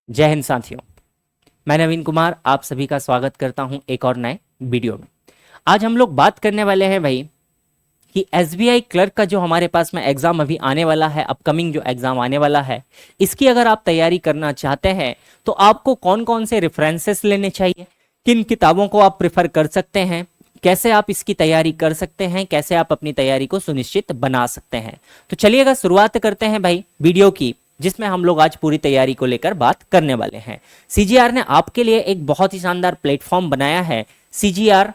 जय हिंद साथियों। मैं नवीन कुमार आप सभी का स्वागत करता हूं एक और नए वीडियो में। आज हम लोग बात करने वाले हैं भाई कि एसबीआई क्लर्क का जो हमारे पास में एग्जाम अभी आने वाला है, अपकमिंग जो एग्जाम आने वाला है, इसकी अगर आप तैयारी करना चाहते हैं तो आपको कौन कौन से रेफरेंसेस लेने चाहिए, किन किताबों को आप प्रेफर कर सकते हैं, कैसे आप इसकी तैयारी कर सकते हैं, कैसे आप अपनी तैयारी को सुनिश्चित बना सकते हैं। तो चलिएगा शुरुआत करते हैं भाई वीडियो की, जिसमें हम लोग आज पूरी तैयारी को लेकर बात करने वाले हैं। सीजीआर ने आपके लिए एक बहुत ही शानदार प्लेटफॉर्म बनाया है। सीजीआर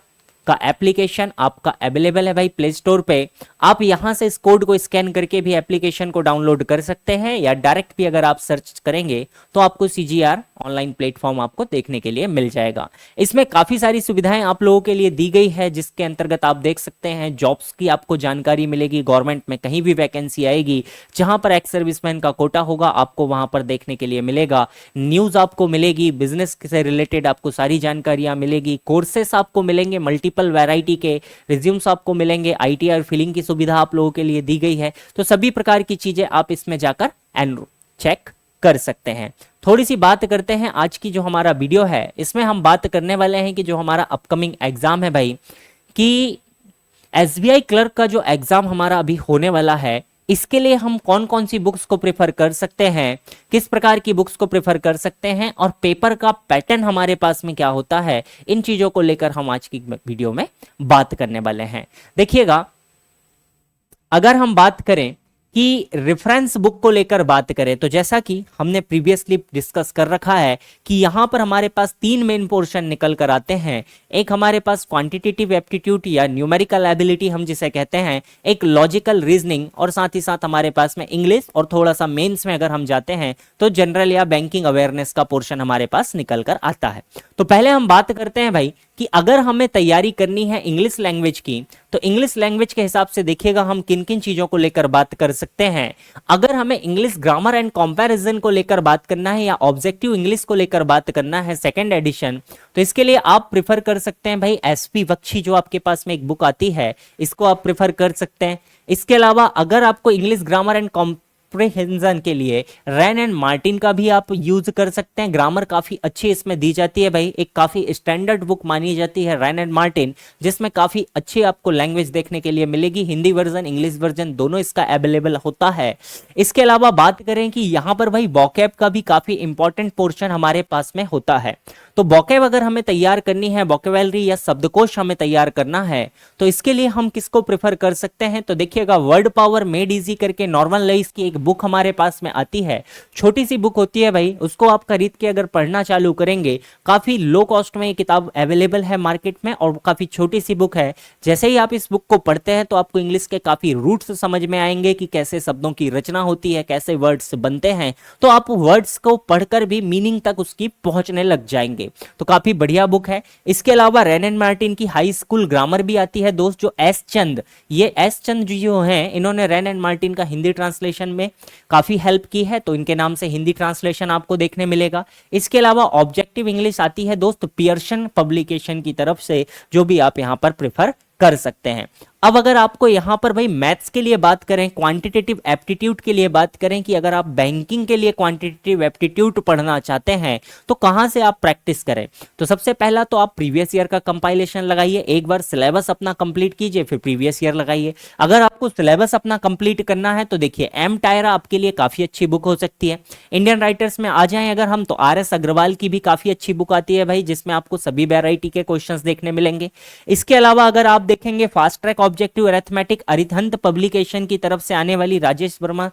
का एप्लीकेशन आपका अवेलेबल है भाई प्ले स्टोर पे। आप यहां से इस कोड को स्कैन करके भी एप्लीकेशन को डाउनलोड कर सकते हैं, या डायरेक्ट भी अगर आप सर्च करेंगे तो आपको सीजीआर ऑनलाइन प्लेटफॉर्म आपको देखने के लिए मिल जाएगा। इसमें काफी सारी सुविधाएं आप लोगों के लिए दी गई है, जिसके अंतर्गत आप देख सकते हैं जॉब्स की आपको जानकारी मिलेगी। गवर्नमेंट में कहीं भी वैकेंसी आएगी, जहां पर एक्स सर्विसमैन का कोटा होगा, आपको वहां पर देखने के लिए मिलेगा। न्यूज आपको मिलेगी, बिजनेस से रिलेटेड आपको सारी जानकारियां मिलेगी। कोर्सेस आपको मिलेंगे, मल्टीपल वैरायटी के रिज्यूम्स आपको मिलेंगे। आईटीआर फिलिंग की सुविधा आप लोगों के लिए दी गई है। तो सभी प्रकार की चीजें आप इसमें जाकर चेक कर सकते हैं। थोड़ी सी बात करते हैं आज की जो हमारा वीडियो है, इसमें हम बात करने वाले हैं कि जो हमारा अपकमिंग एग्जाम है भाई, कि एसबीआई क्लर्क का जो एग्जाम हमारा अभी होने वाला है, इसके लिए हम कौन कौन सी बुक्स को प्रेफर कर सकते हैं, किस प्रकार की बुक्स को प्रेफर कर सकते हैं, और पेपर का पैटर्न हमारे पास में क्या होता है, इन चीजों को लेकर हम आज की वीडियो में बात करने वाले हैं। देखिएगा, अगर हम बात करें कि रेफरेंस बुक को लेकर बात करें, तो जैसा कि हमने प्रीवियसली डिस्कस कर रखा है कि यहां पर हमारे पास तीन मेन पोर्शन निकल कर आते हैं। एक हमारे पास क्वांटिटेटिव एप्टीट्यूड या न्यूमेरिकल एबिलिटी हम जिसे कहते हैं, एक लॉजिकल रीजनिंग, और साथ ही साथ हमारे पास में इंग्लिश, और थोड़ा सा मेंस में अगर हम जाते हैं तो जनरल या बैंकिंग अवेयरनेस का पोर्शन हमारे पास निकल कर आता है। तो पहले हम बात करते हैं भाई कि अगर हमें तैयारी करनी है इंग्लिश लैंग्वेज की, तो इंग्लिश लैंग्वेज के हिसाब से देखिएगा हम किन किन चीजों को लेकर बात कर सकते हैं। अगर हमें इंग्लिश ग्रामर एंड कंपैरिजन को लेकर बात करना है, या ऑब्जेक्टिव इंग्लिश को लेकर बात करना है सेकंड एडिशन, तो इसके लिए आप प्रिफर कर सकते हैं भाई एसपी बख्शी, जो आपके पास में एक बुक आती है, इसको आप प्रिफर कर सकते हैं। इसके अलावा अगर आपको इंग्लिश ग्रामर एंड कॉम्प्रिहेंशन के लिए रैन एंड मार्टिन का भी आप यूज कर सकते हैं। ग्रामर काफी अच्छी इसमें दी जाती है भाई, एक काफी स्टैंडर्ड बुक मानी जाती है रैन एंड मार्टिन, जिसमें काफी अच्छी आपको लैंग्वेज देखने के लिए मिलेगी। हिंदी वर्जन, इंग्लिश वर्जन दोनों इसका अवेलेबल होता है। इसके अलावा बात करें कि यहाँ पर भाई वोकैब का भी काफी इंपॉर्टेंट पोर्शन हमारे पास में होता है। तो वोकैब अगर हमें तैयार करनी है, वोकैबुलरी या शब्दकोश हमें तैयार करना है, तो इसके लिए हम किसको प्रेफर कर सकते हैं, तो देखिएगा वर्ड पावर मेड इजी करके नॉर्मल लाइज की एक बुक हमारे पास में आती है। छोटी सी बुक होती है भाई, उसको आप खरीद के अगर पढ़ना चालू करेंगे, काफी लो कॉस्ट में ये किताब अवेलेबल है मार्केट में, और काफी छोटी सी बुक है। जैसे ही आप इस बुक को पढ़ते हैं तो आपको इंग्लिश के काफी रूट्स समझ में आएंगे कि कैसे शब्दों की रचना होती है, कैसे वर्ड्स बनते हैं, तो आप वर्ड्स को पढ़कर भी मीनिंग तक उसकी पहुंचने लग जाएंगे। तो काफी बढ़िया बुक है। इसके अलावा रैन एंड मार्टिन की हाई स्कूल ग्रामर भी आती है दोस्त, जो एस चंद, ये एस चंद जो हैं, इन्होंने रैन एंड मार्टिन का हिंदी ट्रांसलेशन में काफी हेल्प की है, तो इनके नाम से हिंदी ट्रांसलेशन आपको देखने मिलेगा। इसके अलावा ऑब्जेक्टिव इंग्लिश आती है दोस्त पियर्सन पब्लिकेशन की तरफ से, जो भी आप यहां पर प्रेफर कर सकते हैं। अब अगर आपको यहां पर भाई मैथ्स के लिए बात करें, क्वांटिटेटिव एप्टीट्यूड के लिए बात करें, कि अगर आप बैंकिंग के लिए क्वांटिटेटिव एप्टीट्यूड पढ़ना चाहते हैं तो कहां से आप प्रैक्टिस करें, तो सबसे पहला तो आप प्रीवियस ईयर का कंपाइलेशन लगाइए। एक बार सिलेबस अपना कंप्लीट कीजिए, फिर प्रीवियस ईयर लगाइए। अगर आपको सिलेबस अपना कंप्लीट करना है तो देखिए एम टायरा आपके लिए काफी अच्छी बुक हो सकती है। इंडियन राइटर्स में आ जाएं अगर हम, तो आर एस अग्रवाल की भी काफी अच्छी बुक आती है भाई, जिसमें आपको सभी वैरायटी के क्वेश्चंस देखने मिलेंगे। इसके अलावा अगर आप देखेंगे fast track objective arithmetic, Arihant publication की तरफ से आने वाली राजेश वर्मा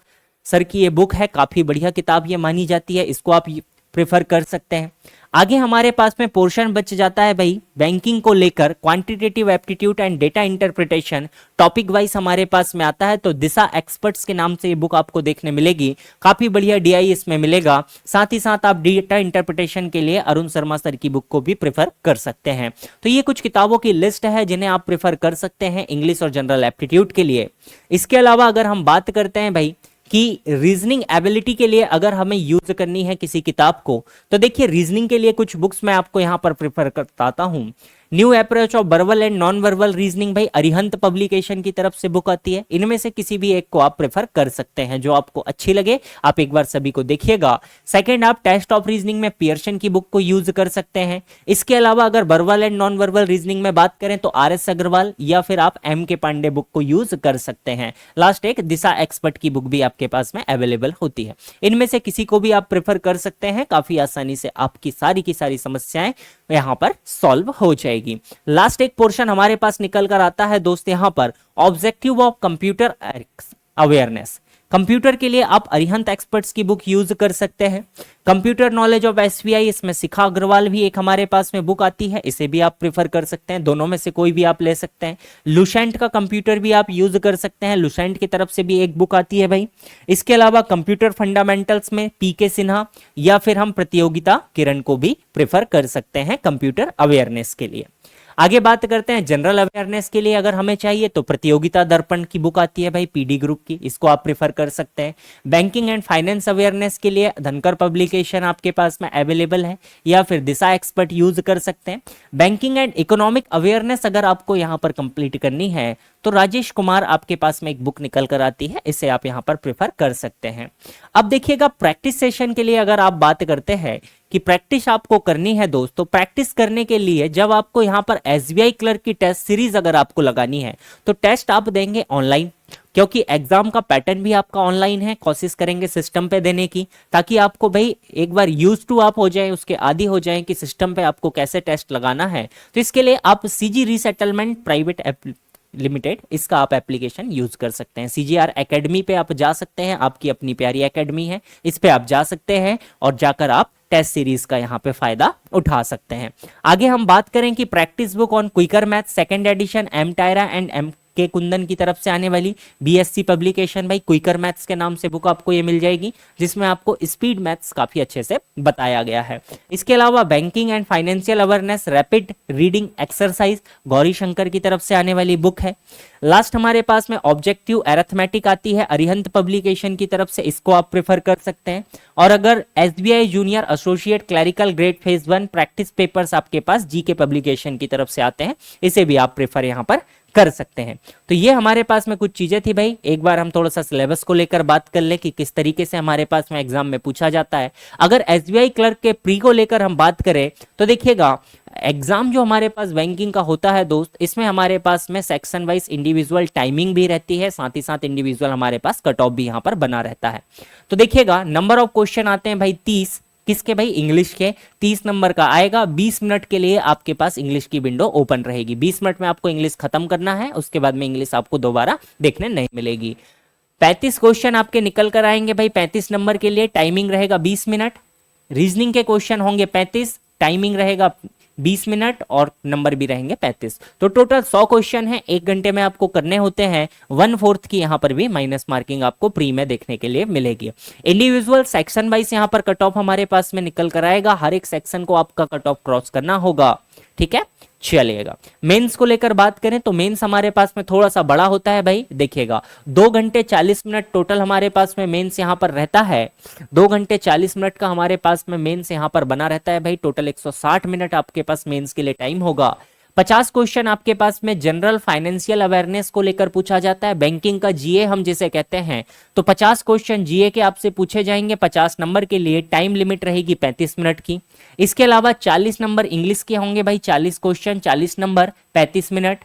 सर की ये बुक है, काफी बढ़िया किताब ये मानी जाती है, इसको आप प्रेफर कर सकते हैं। आगे हमारे पास में पोर्शन बच जाता है भाई बैंकिंग को लेकर, quantitative aptitude and data interpretation, topic wise हमारे पास में आता है। तो दिशा एक्सपर्ट्स के नाम से ये बुक आपको देखने मिलेगी, काफी बढ़िया डीआई इसमें मिलेगा। साथ ही साथ आप डेटा इंटरप्रिटेशन के लिए अरुण शर्मा सर की बुक को भी प्रेफर कर सकते हैं। तो ये कुछ किताबों की लिस्ट है जिन्हें आप प्रेफर कर सकते हैं इंग्लिश और जनरल एप्टीट्यूड के लिए। इसके अलावा अगर हम बात करते हैं भाई कि रीजनिंग एबिलिटी के लिए अगर हमें यूज करनी है किसी किताब को, तो देखिए रीजनिंग के लिए कुछ बुक्स मैं आपको यहां पर प्रेफर करता हूं। New approach of verbal and non verbal reasoning भाई अरिहंत पब्लिकेशन की तरफ से बुक आती है। इनमें से किसी भी एक को आप प्रेफर कर सकते हैं, जो आपको अच्छी लगे आप एक बार सभी को देखिएगा। सेकंड, आप टेस्ट ऑफ रीजनिंग में पियर्सन की बुक को यूज कर सकते हैं। इसके अलावा अगर verbal and non verbal reasoning में बात करें तो आर.एस. अग्रवाल या फिर आप M.K. पांडे बुक को यूज कर सकते हैं। लास्ट एक दिशा एक्सपर्ट की बुक भी आपके पास में अवेलेबल होती है। इनमें से किसी को भी आप प्रेफर कर सकते हैं, काफी आसानी से आपकी सारी की सारी समस्याएं यहां पर सॉल्व हो जाएगी। लास्ट एक पोर्शन हमारे पास निकल कर आता है दोस्त यहां पर objective of computer awareness. Computer के लिए आप अरिहंत एक्सपर्ट्स की बुक यूज कर सकते हैं। कंप्यूटर नॉलेज ऑफ एसबीआई, इसमें शिखा अग्रवाल भी एक हमारे पास में बुक आती है, इसे भी आप प्रेफर कर सकते हैं। दोनों में से कोई भी आप ले सकते हैं। लुसेंट का कंप्यूटर भी आप यूज कर सकते हैं, लुसेंट की तरफ से भी एक बुक आती है भाई। इसके अलावा कंप्यूटर फंडामेंटल्स में पीके सिन्हा या फिर हम प्रतियोगिता किरण को भी प्रेफर कर सकते हैं कंप्यूटर अवेयरनेस के लिए। आगे बात करते हैं जनरल अवेयरनेस के लिए अगर हमें चाहिए तो प्रतियोगिता दर्पण की बुक आती है भाई पीडी ग्रुप की, इसको आप प्रेफर कर सकते हैं। बैंकिंग एंड फाइनेंस अवेयरनेस के लिए धनकर पब्लिकेशन आपके पास में अवेलेबल है या फिर दिशा एक्सपर्ट यूज कर सकते हैं। बैंकिंग एंड इकोनॉमिक अवेयरनेस अगर आपको यहां पर कंप्लीट करनी है तो राजेश कुमार आपके पास में एक बुक निकल कर आती है, इसे आप यहां पर प्रेफर कर सकते हैं। अब देखिएगा प्रैक्टिस सेशन के लिए अगर आप बात करते हैं कि प्रैक्टिस आपको करनी है दोस्तों, प्रैक्टिस करने के लिए जब आपको यहां पर एसबीआई क्लर्क की टेस्ट सीरीज अगर आपको लगानी है तो टेस्ट आप देंगे ऑनलाइन, क्योंकि एग्जाम का पैटर्न भी आपका ऑनलाइन है। कोशिश करेंगे सिस्टम पे देने की, ताकि आपको भाई एक बार यूज टू आप हो जाए, उसके आदी हो जाए कि सिस्टम पे आपको कैसे टेस्ट लगाना है। तो इसके लिए आप सीजी रीसेटलमेंट प्राइवेट लिमिटेड, इसका आप एप्लीकेशन यूज कर सकते हैं। सीजीआर एकेडमी पे आप जा सकते हैं, आपकी अपनी प्यारी एकेडमी है, इस पे आप जा सकते हैं और जाकर आप टेस्ट सीरीज का यहाँ पे फायदा उठा सकते हैं। आगे हम बात करें कि practice book on quicker math second edition M Tyra and M.K. Kundan की तरफ से आने वाली बीएससी पब्लिकेशन भाई क्विकर मैथ्स के नाम से बुक आपको ये मिल जाएगी, जिसमें आपको स्पीड मैथ्स काफी अच्छे से बताया गया है। इसके अलावा banking and financial awareness rapid reading exercise Gauri Shankar की तरफ से आने वाली बुक है। लास्ट हमारे पास में ऑब्जेक्टिव अरिथमेटिक आती है अरिहंत पब्लिकेशन की तरफ से, इसको आप प्रेफर कर सकते हैं। और अगर SBI junior associate clerical grade phase 1 practice papers आपके पास जीके पब्लिकेशन की तरफ से आते हैं, इसे भी आप प्रेफर यहां पर कर सकते हैं। तो ये हमारे पास में कुछ चीजें थी भाई। एक बार हम थोड़ा सा सिलेबस को लेकर बात कर ले कि किस तरीके से हमारे पास में एग्जाम में पूछा जाता है। अगर एसबीआई क्लर्क के प्री को लेकर हम बात करें तो देखिएगा एग्जाम जो हमारे पास बैंकिंग का होता है दोस्त, इसमें हमारे पास में सेक्शन वाइज इंडिविजुअल टाइमिंग भी रहती है, साथ ही साथ इंडिविजुअल हमारे पास कट ऑफ भी यहाँ पर बना रहता है। तो देखिएगा नंबर ऑफ क्वेश्चन आते हैं भाई 30, किसके भाई इंग्लिश के 30 नंबर का आएगा। 20 मिनट के लिए आपके पास इंग्लिश की विंडो ओपन रहेगी। 20 मिनट में आपको इंग्लिश खत्म करना है, उसके बाद में इंग्लिश आपको दोबारा देखने नहीं मिलेगी। 35 क्वेश्चन आपके निकल कर आएंगे भाई 35 नंबर के लिए, टाइमिंग रहेगा 20 मिनट। रीजनिंग के क्वेश्चन होंगे 35, टाइमिंग रहेगा 20 मिनट और नंबर भी रहेंगे 35। तो टोटल 100 क्वेश्चन है, 1 घंटे में आपको करने होते हैं। 1/4 की यहाँ पर भी माइनस मार्किंग आपको प्री में देखने के लिए मिलेगी। इंडिविजुअल सेक्शन वाइज यहाँ पर कट ऑफ हमारे पास में निकल कर आएगा, हर एक सेक्शन को आपका कट ऑफ क्रॉस करना होगा, ठीक है। चलिएगा मेंस को लेकर बात करें तो मेंस हमारे पास में थोड़ा सा बड़ा होता है भाई। देखिएगा 2 घंटे 40 मिनट टोटल हमारे पास में मेंस यहाँ पर रहता है। 2 घंटे 40 मिनट का हमारे पास में मेंस यहाँ पर बना रहता है भाई। टोटल 160 मिनट आपके पास मेंस के लिए टाइम होगा। 50 क्वेश्चन आपके पास में जनरल फाइनेंशियल अवेयरनेस को लेकर पूछा जाता है, बैंकिंग का जीए हम जिसे कहते हैं। तो 50 क्वेश्चन जीए के आपसे पूछे जाएंगे 50 नंबर के लिए, टाइम लिमिट रहेगी 35 मिनट की। इसके अलावा 40 नंबर इंग्लिश के होंगे भाई, 40 question 40 number 35 minute.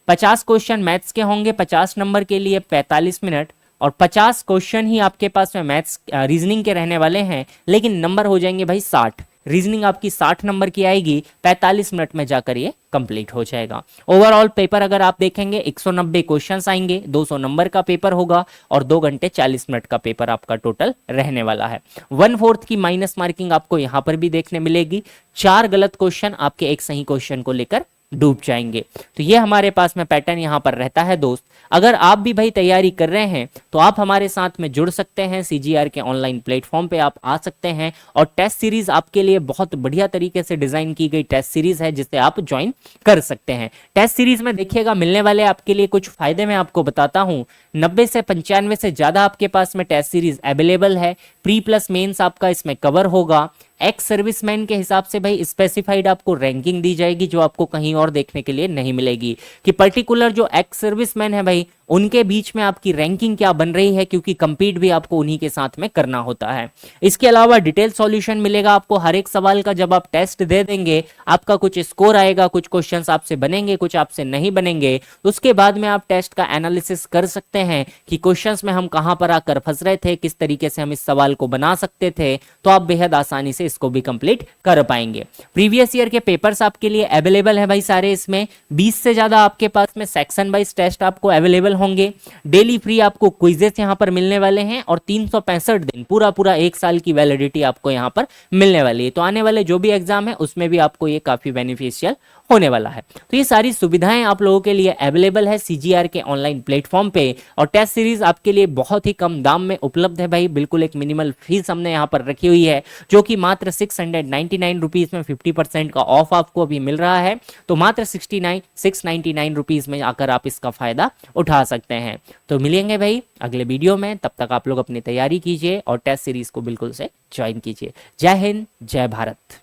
50 question maths के होंगे 50 नंबर के लिए 45 मिनट। और 50 क्वेश्चन ही आपके पास में मैथ्स रीजनिंग के रहने वाले हैं, लेकिन नंबर हो जाएंगे भाई 60। रीजनिंग आपकी 60 नंबर की आएगी, 45 मिनट में जाकर ये कंप्लीट हो जाएगा। ओवरऑल पेपर अगर आप देखेंगे 190 क्वेश्चंस आएंगे, 200 नंबर का पेपर होगा और 2 घंटे 40 मिनट का पेपर आपका टोटल रहने वाला है। 1/4 की माइनस मार्किंग आपको यहां पर भी देखने मिलेगी। 4 गलत क्वेश्चन आपके एक सही क्वेश्चन को लेकर डूब जाएंगे। तो ये हमारे पास में पैटर्न यहाँ पर रहता है दोस्त। अगर आप भी भाई तैयारी कर रहे हैं तो आप हमारे साथ में जुड़ सकते हैं, सीजीआर के ऑनलाइन प्लेटफॉर्म पे आप आ सकते हैं और टेस्ट सीरीज आपके लिए बहुत बढ़िया तरीके से डिजाइन की गई टेस्ट सीरीज है, जिसे आप ज्वाइन कर सकते हैं। टेस्ट सीरीज में देखिएगा मिलने वाले आपके लिए कुछ फायदे मैं आपको बताता हूँ। 90 से 95 से ज्यादा आपके पास में टेस्ट सीरीज अवेलेबल है। प्री प्लस मेंस आपका इसमें कवर होगा। एक्स सर्विसमैन के हिसाब से भाई स्पेसिफाइड आपको रैंकिंग दी जाएगी, जो आपको कहीं और देखने के लिए नहीं मिलेगी कि पर्टिकुलर जो एक्स सर्विसमैन है भाई उनके बीच में आपकी रैंकिंग क्या बन रही है, क्योंकि कंपीट भी आपको उन्हीं के साथ में करना होता है। इसके अलावा डिटेल सॉल्यूशन मिलेगा आपको हर एक सवाल का। जब आप टेस्ट दे देंगे आपका कुछ स्कोर आएगा, कुछ क्वेश्चंस आपसे बनेंगे, कुछ आपसे नहीं बनेंगे। उसके बाद में आप टेस्ट का एनालिसिस कर सकते हैं कि क्वेश्चंस में हम कहां पर आकर फंस रहे थे, किस तरीके से हम इस सवाल को बना सकते थे, तो आप बेहद आसानी से इसको भी कंप्लीट कर पाएंगे। प्रीवियस ईयर के पेपर्स आपके लिए अवेलेबल है भाई सारे, इसमें 20 से ज्यादा आपके पास में सेक्शन वाइज टेस्ट आपको अवेलेबल होंगे। डेली फ्री आपको क्विजेस यहां पर मिलने वाले हैं और 365 दिन पूरा पूरा एक साल की वैलिडिटी आपको यहां पर मिलने वाली है। तो आने वाले जो भी एग्जाम है उसमें भी आपको ये काफी बेनिफिशियल होने वाला है। तो ये सारी सुविधाएं आप लोगों के लिए अवेलेबल है सीजीआर के ऑनलाइन प्लेटफॉर्म पे, और टेस्ट सीरीज आपके लिए बहुत ही कम दाम में उपलब्ध है भाई। बिल्कुल एक मिनिमल फीस हमने यहाँ पर रखी हुई है, जो कि मात्र 699 रुपीज में 50% का ऑफ आपको अभी मिल रहा है। तो मात्र 699 रुपीज में आकर आप इसका फायदा उठा सकते हैं। तो मिलेंगे भाई अगले वीडियो में, तब तक आप लोग अपनी तैयारी कीजिए और टेस्ट सीरीज को बिल्कुल से ज्वाइन कीजिए। जय हिंद, जय भारत।